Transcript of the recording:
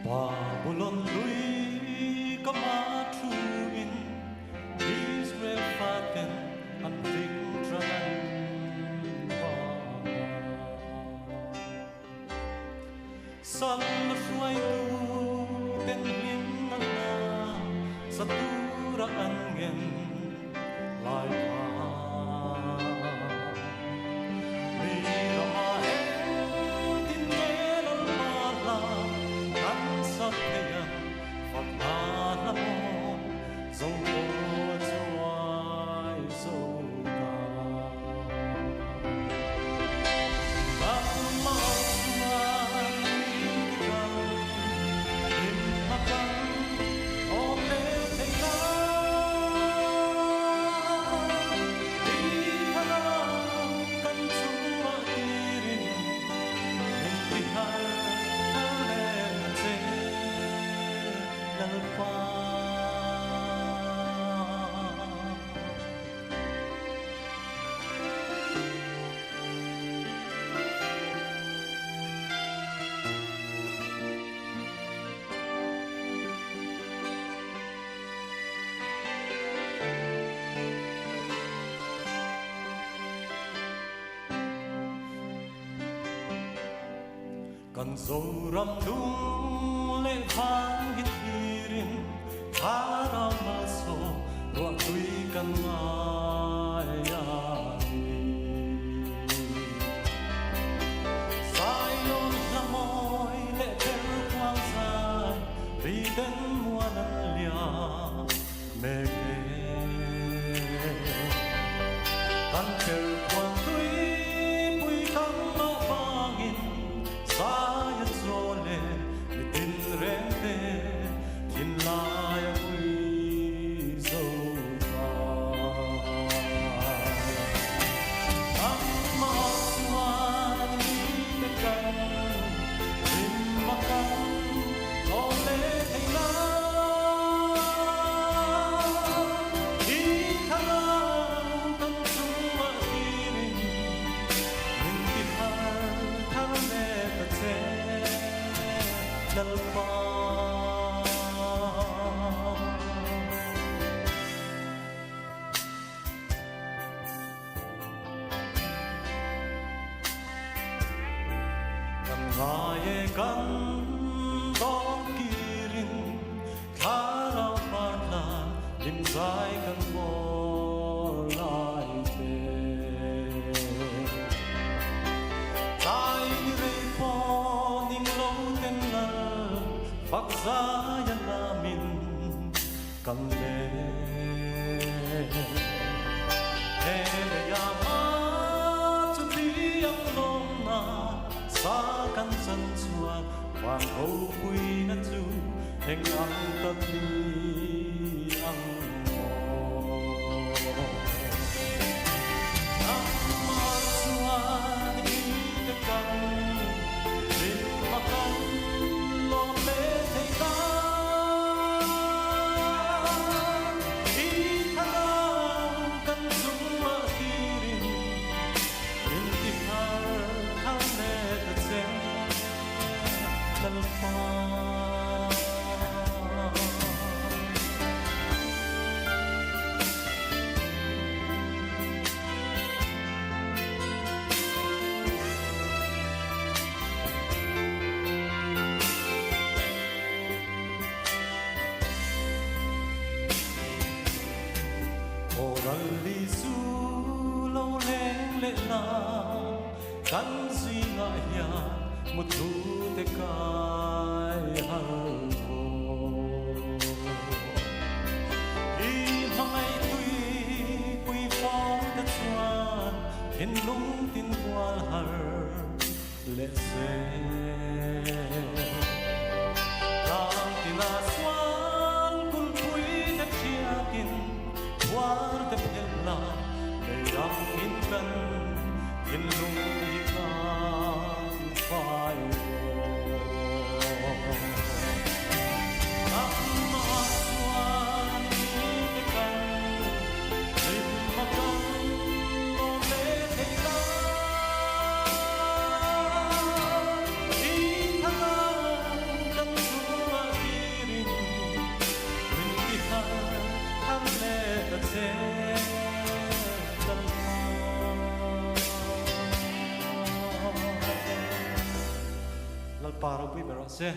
Babylon lui kama truin Israel faten an tingtranan ba Sal shuai tu ten hin na sa tura angen lai pa Kan zoram dung le vang hit hirin Hara maso roa tui kan ngayani Sayon na moy le tel quang sai Riden muanan lia mege Kan tel quang tui pui kang ma vangin Sayat zole tin rente tin laya ui zoka Amma suan ni tekan tin makan ole teina Ikhalau kan semua diri Mimpi harta Dalpa Kan ngaye kan kirin Kara pala Dimsay kan bolay te Tay ni repo ning loten na Pagsayan namin kami Yaman suti ang long na Sa kansan suwa Wan ho kui na tu Heng ang tabi ang mo Ang masuan itekan Din makan Rally su lâu lên lệ na căn suy ngại ya một thu te kai hal ho i mai tui pui phong ta chuan hin lung tin kwal har lệ se lang tina swan kul pui ta chiakin War de pella de ram in kan in lung hi kan phai Amma swan ni kan in makan no le thei I thalang kan se